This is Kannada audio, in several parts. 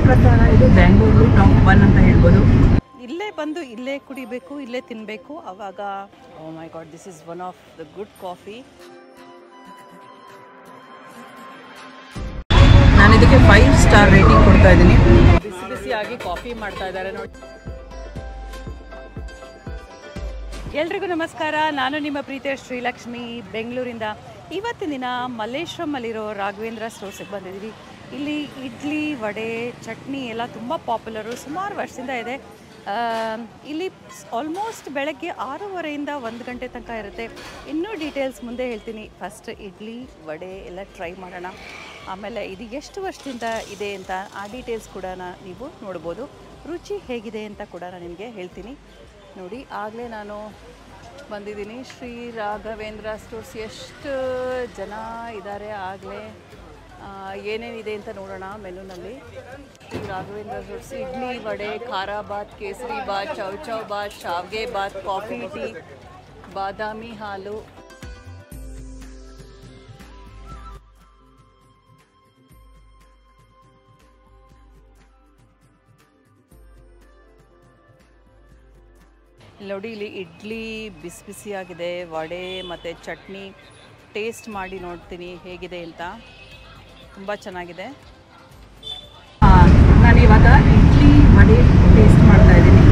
ಪ್ರಕಾರ ಇದು ಬ್ಯಾಂಗ್ಳೂರು ಟಾಪ್ 1 ಅಂತ ಹೇಳ್ಬೋದು. ಇಲ್ಲೇ ಬಂದು ಇಲ್ಲೇ ಕುಡಿಬೇಕು, ಇಲ್ಲೇ ತಿನ್ನಬೇಕು. ಆವಾಗ oh my God, this is one of the good coffee. ನಾನು ಇದಕ್ಕೆ 5 ಸ್ಟಾರ್ ರೇಟಿಂಗ್ ಕೊಡ್ತಾ ಇದ್ದೀನಿ. ಬಿಸಿ ಬಿಸಿಯಾಗಿ ಕಾಫಿ ಮಾಡ್ತಾ ಇದ್ದಾರೆ ನೋಡಿ. ಎಲ್ರಿಗೂ ನಮಸ್ಕಾರ, ನಾನು ನಿಮ್ಮ ಪ್ರೀತಿಯ ಶ್ರೀಲಕ್ಷ್ಮಿ ಬೆಂಗಳೂರಿಂದ. ಇವತ್ತಿನ ದಿನ ಮಲ್ಲೇಶ್ವರಮಲ್ಲಿರೋ ರಾಘವೇಂದ್ರ ಸ್ಟೋರ್ಸಿಗೆ ಬಂದಿದ್ದೀವಿ. ಇಲ್ಲಿ ಇಡ್ಲಿ, ವಡೆ, ಚಟ್ನಿ ಎಲ್ಲ ತುಂಬ ಪಾಪ್ಯುಲರು, ಸುಮಾರು ವರ್ಷದಿಂದ ಇದೆ. ಇಲ್ಲಿ ಆಲ್ಮೋಸ್ಟ್ ಬೆಳಗ್ಗೆ 6:30ಯಿಂದ 1 ಗಂಟೆ ತನಕ ಇರುತ್ತೆ. ಇನ್ನೂ ಡೀಟೇಲ್ಸ್ ಮುಂದೆ ಹೇಳ್ತೀನಿ. ಫಸ್ಟ್ ಇಡ್ಲಿ, ವಡೆ ಎಲ್ಲ ಟ್ರೈ ಮಾಡೋಣ. ಆಮೇಲೆ ಇದು ಎಷ್ಟು ವರ್ಷದಿಂದ ಇದೆ ಅಂತ ಆ ಡೀಟೇಲ್ಸ್ ಕೂಡ ನೀವು ನೋಡ್ಬೋದು. ರುಚಿ ಹೇಗಿದೆ ಅಂತ ಕೂಡ ನಾನು ನಿಮಗೆ ಹೇಳ್ತೀನಿ. ನೋಡಿ, ಆಗಲೇ ನಾನು ಬಂದಿದ್ದೀನಿ ಶ್ರೀ ರಾಘವೇಂದ್ರ ಸ್ಟೋರ್ಸ್. ಎಷ್ಟು ಜನ ಇದ್ದಾರೆ, ಆಗಲೇ ಏನೇನಿದೆ ಅಂತ ನೋಡೋಣ ಮೆನುನಲ್ಲಿ. ಶ್ರೀ ರಾಘವೇಂದ್ರ ಸ್ಟೋರ್ಸ್ ಇಡ್ಲಿ, ವಡೆ, ಖಾರ ಬಾತ್, ಕೇಸರಿ ಬಾತ್, ಚೌಚೌ ಬಾತ್, ಶಾವ್ಗೆ ಬಾತ್, ಕಾಫಿ, ಟೀ, ಬಾದಾಮಿ ಹಾಲು. ನೋಡಿ, ಇಲ್ಲಿ ಇಡ್ಲಿ ಬಿಸಿ ಬಿಸಿಯಾಗಿದೆ, ವಡೆ ಮತ್ತು ಚಟ್ನಿ ಟೇಸ್ಟ್ ಮಾಡಿ ನೋಡ್ತೀನಿ ಹೇಗಿದೆ ಅಂತ. ತುಂಬ ಚೆನ್ನಾಗಿದೆ. ನಾನು ಇವಾಗ ಇಡ್ಲಿ, ವಡೆ ಟೇಸ್ಟ್ ಮಾಡ್ತಾ ಇದ್ದೀನಿ.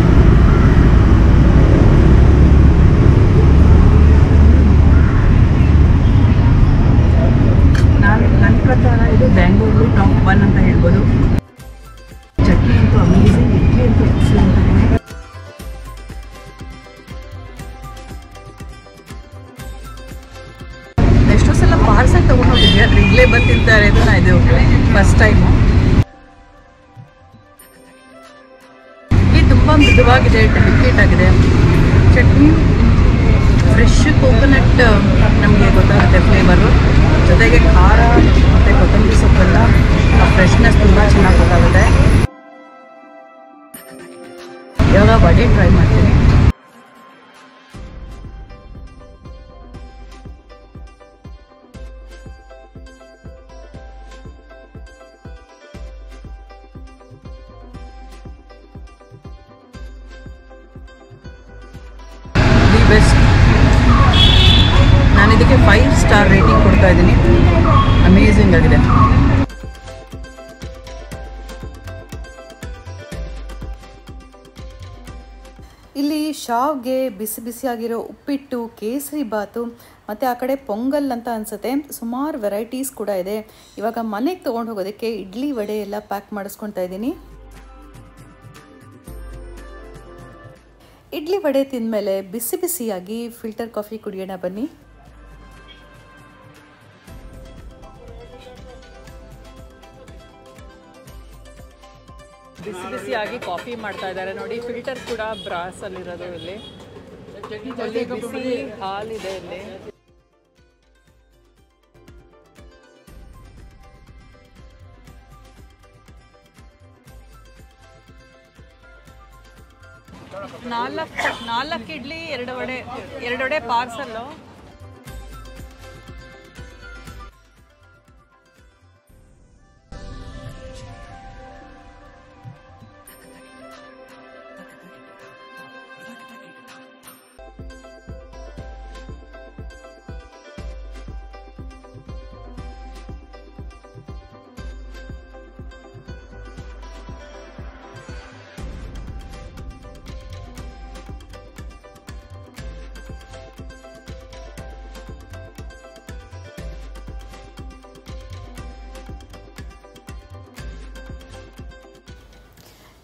ನನ್ನ ಪ್ರಕಾರ ಇದು ಬ್ಯಾಂಗ್ಳೂರು ಟಾಪ್ 1 ಅಂತ ಹೇಳ್ಬೋದು. ಚಟ್ನಿ ಅಂತೂ ಅಮೇಝಿಂಗ್, ಇಡ್ಲಿ ಅಂತೂ ಎಕ್ಸಲೆಂಟ್ ಆಗಿದೆ. ಎಷ್ಟೋ ಸಲ ಪಾರ್ಸಲ್ ತೊಗೊಂಡು ಹೋಗಿದ್ವಿ, ಆದರೆ ಇಲ್ಲೇ ಬಂದು ತಿಂತಾರೆ. ಇದು ಫಸ್ಟ್ ಟೈಮು. ಇದು ತುಂಬ ಮೃದುವಾಗಿದೆ, ಡೆಲಿಕೇಟ್ ಆಗಿದೆ. ಚಟ್ನಿ ಫ್ರೆಶ್ ಕೋಕೋನಟ್ ನಮಗೆ ಗೊತ್ತಾಗುತ್ತೆ ಫ್ಲೇವರು. ಜೊತೆಗೆ ಖಾರ ಮತ್ತು ಕೊತ್ತಂಬರಿ ಸೊಪ್ಪೆಲ್ಲ ಫ್ರೆಶ್ನೆಸ್ ತುಂಬ ಚೆನ್ನಾಗಿ ಗೊತ್ತಾಗುತ್ತೆ. ಇವಾಗ ವಡೆ ಟ್ರೈ ಮಾಡ್ತೀನಿ. ಬೆಸ್ಟ್. ನಾನು ಇದಕ್ಕೆ 5 ಸ್ಟಾರ್ ರೇಟಿಂಗ್ ಕೊಡ್ತಾ ಇದ್ದೀನಿ. ಅಮೇಝಿಂಗ್ ಆಗಿದೆ. ಇಲ್ಲಿ ಶಾವ್ಗೆ, ಬಿಸಿ ಬಿಸಿಯಾಗಿರೋ ಉಪ್ಪಿಟ್ಟು, ಕೇಸರಿ ಬಾತು ಮತ್ತು ಆ ಕಡೆ ಪೊಂಗಲ್ ಅಂತ ಅನಿಸುತ್ತೆ. ಸುಮಾರು ವೆರೈಟೀಸ್ ಕೂಡ ಇದೆ. ಇವಾಗ ಮನೆಗೆ ತೊಗೊಂಡು ಹೋಗೋದಕ್ಕೆ ಇಡ್ಲಿ, ವಡೆ ಎಲ್ಲ ಪ್ಯಾಕ್ ಮಾಡಿಸ್ಕೊತಾ ಇದ್ದೀನಿ. ಇಡ್ಲಿ, ವಡೆ ತಿಂದಮೇಲೆ ಬಿಸಿ ಬಿಸಿಯಾಗಿ ಫಿಲ್ಟರ್ ಕಾಫಿ ಕುಡಿಯೋಣ ಬನ್ನಿ. ಬಿಸಿ ಬಿಸಿಯಾಗಿ ಕಾಫಿ ಮಾಡ್ತಾ ಇದ್ದಾರೆ ನೋಡಿ. ಫಿಲ್ಟರ್ ಕೂಡ ಬ್ರಾಸ್ ಅಲ್ಲಿರೋದು. ಇಲ್ಲಿ ಬಿಸಿ ಹಾಲಿದೆ. ಇಲ್ಲಿ ನಾಲ್ಕು ಇಡ್ಲಿ, 2 ವಡೆ ಪಾರ್ಸಲ್ಲು.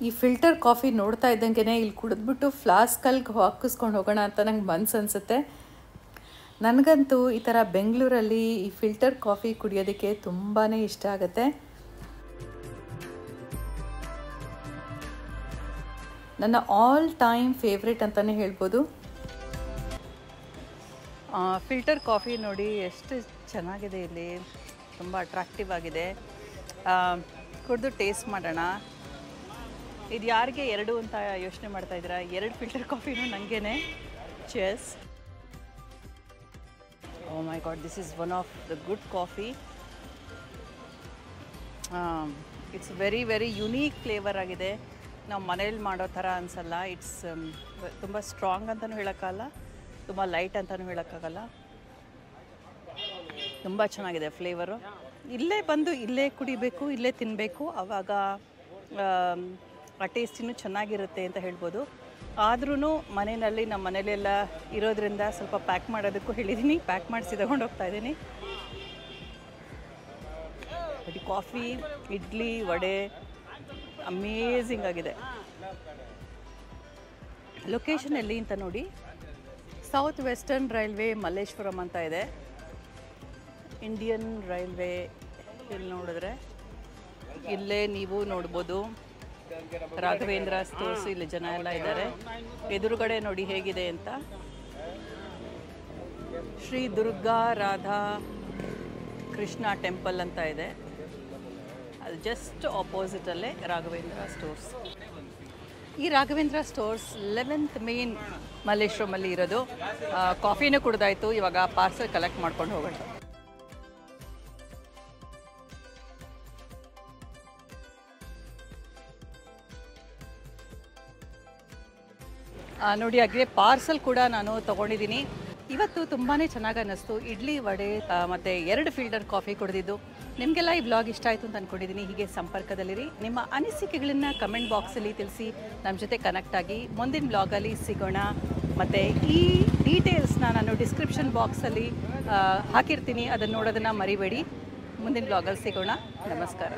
ಈ ಫಿಲ್ಟರ್ ಕಾಫಿ ನೋಡ್ತಾ ಇದ್ದಂಗೆ ಇಲ್ಲಿ ಕುಡಿದ್ಬಿಟ್ಟು ಫ್ಲಾಸ್ಕಲ್ಗೆ ಹಾಕಿಸ್ಕೊಂಡು ಹೋಗೋಣ ಅಂತ ನಂಗೆ ಮನ್ಸು ಅನಿಸುತ್ತೆ. ನನಗಂತೂ ಈ ಥರ ಬೆಂಗಳೂರಲ್ಲಿ ಈ ಫಿಲ್ಟರ್ ಕಾಫಿ ಕುಡಿಯೋದಕ್ಕೆ ತುಂಬಾ ಇಷ್ಟ ಆಗುತ್ತೆ. ನನ್ನ ಆಲ್ ಟೈಮ್ ಫೇವ್ರೆಟ್ ಅಂತಲೇ ಹೇಳ್ಬೋದು. ಫಿಲ್ಟರ್ ಕಾಫಿ ನೋಡಿ ಎಷ್ಟು ಚೆನ್ನಾಗಿದೆ. ಇಲ್ಲಿ ತುಂಬ ಅಟ್ರಾಕ್ಟಿವ್ ಆಗಿದೆ. ಕುಡಿದು ಟೇಸ್ಟ್ ಮಾಡೋಣ. ಇದು ಯಾರಿಗೆ 2 ಅಂತ ಯೋಚನೆ ಮಾಡ್ತಾ ಇದ್ದೀರಾ? 2 ಫಿಲ್ಟರ್ ಕಾಫಿನೂ ನನಗೇನೆ. Cheers. Oh my God, this is one of the good coffee. It's very very unique flavour ಆಗಿದೆ. ನಾವು ಮನೇಲಿ ಮಾಡೋ ಥರ ಅನಿಸಲ್ಲ. ಇಟ್ಸ್ ತುಂಬ ಸ್ಟ್ರಾಂಗ್ ಅಂತಲೂ ಹೇಳೋಕ್ಕಾಗಲ್ಲ, ತುಂಬ ಲೈಟ್ ಅಂತಲೂ ಹೇಳೋಕ್ಕಾಗಲ್ಲ. ತುಂಬ ಚೆನ್ನಾಗಿದೆ ಫ್ಲೇವರು. ಇಲ್ಲೇ ಬಂದು ಇಲ್ಲೇ ಕುಡಿಬೇಕು, ಇಲ್ಲೇ ತಿನ್ನಬೇಕು, ಆವಾಗ ಆ ಟೇಸ್ಟಿನೂ ಚೆನ್ನಾಗಿರುತ್ತೆ ಅಂತ ಹೇಳ್ಬೋದು. ಆದ್ರೂ ಮನೆಯಲ್ಲಿ ನಮ್ಮ ಮನೇಲೆಲ್ಲ ಇರೋದ್ರಿಂದ ಸ್ವಲ್ಪ ಪ್ಯಾಕ್ ಮಾಡೋದಕ್ಕೂ ಹೇಳಿದ್ದೀನಿ. ಪ್ಯಾಕ್ ಮಾಡಿಸಿ ತಗೊಂಡು ಹೋಗ್ತಾ ಇದ್ದೀನಿ. But coffee, idli, vada amazing ಆಗಿದೆ. ಲೊಕೇಶನ್ ಎಲ್ಲಿ ಅಂತ ನೋಡಿ, ಸೌತ್ ವೆಸ್ಟರ್ನ್ ರೈಲ್ವೆ ಮಲ್ಲೇಶ್ವರಂ ಅಂತ ಇದೆ. ಇಂಡಿಯನ್ ರೈಲ್ವೆ ಇಲ್ಲಿ ನೋಡಿದ್ರೆ ಇಲ್ಲೇ ನೀವು ನೋಡ್ಬೋದು. ರಾಘವೇಂದ್ರ ಸ್ಟೋರ್ಸ್, ಇಲ್ಲಿ ಜನ ಎಲ್ಲ ಇದ್ದಾರೆ. ಎದುರುಗಡೆ ನೋಡಿ ಹೇಗಿದೆ ಅಂತ. ಶ್ರೀ ದುರ್ಗಾ ರಾಧಾ ಕೃಷ್ಣ ಟೆಂಪಲ್ ಅಂತ ಇದೆ. ಅದು ಜಸ್ಟ್ ಆಪೋಸಿಟಲ್ಲೇ ರಾಘವೇಂದ್ರ ಸ್ಟೋರ್ಸ್. ಈ ರಾಘವೇಂದ್ರ ಸ್ಟೋರ್ಸ್ 11th ಮೇನ್ ಮಲ್ಲೇಶ್ವರಮಲ್ಲಿ ಇರೋದು. ಕಾಫಿನೂ ಕುಡ್ದಾಯಿತು, ಇವಾಗ ಪಾರ್ಸಲ್ ಕಲೆಕ್ಟ್ ಮಾಡ್ಕೊಂಡು ಹೋಗೋಣ. ನೋಡಿ, ಹಾಗೆ ಪಾರ್ಸಲ್ ಕೂಡ ನಾನು ತೊಗೊಂಡಿದ್ದೀನಿ. ಇವತ್ತು ತುಂಬಾ ಚೆನ್ನಾಗಿ ಅನ್ನಿಸ್ತು. ಇಡ್ಲಿ, ವಡೆ ಮತ್ತು 2 ಫಿಲ್ಟರ್ ಕಾಫಿ ಕುಡಿದಿದ್ದು. ನಿಮಗೆಲ್ಲ ಈ ವ್ಲಾಗ್ ಇಷ್ಟ ಆಯಿತು ಅಂತ ಅಂದ್ಕೊಂಡಿದ್ದೀನಿ. ಹೀಗೆ ಸಂಪರ್ಕದಲ್ಲಿರಿ. ನಿಮ್ಮ ಅನಿಸಿಕೆಗಳನ್ನು ಕಮೆಂಟ್ ಬಾಕ್ಸಲ್ಲಿ ತಿಳಿಸಿ, ನಮ್ಮ ಜೊತೆ ಕನೆಕ್ಟ್ ಆಗಿ. ಮುಂದಿನ ವ್ಲಾಗಲ್ಲಿ ಸಿಗೋಣ. ಮತ್ತು ಈ ಡೀಟೇಲ್ಸ್ನ ನಾನು ಡಿಸ್ಕ್ರಿಪ್ಷನ್ ಬಾಕ್ಸಲ್ಲಿ ಹಾಕಿರ್ತೀನಿ, ಅದನ್ನು ನೋಡೋದನ್ನು ಮರಿಬೇಡಿ. ಮುಂದಿನ ವ್ಲಾಗಲ್ಲಿ ಸಿಗೋಣ. ನಮಸ್ಕಾರ.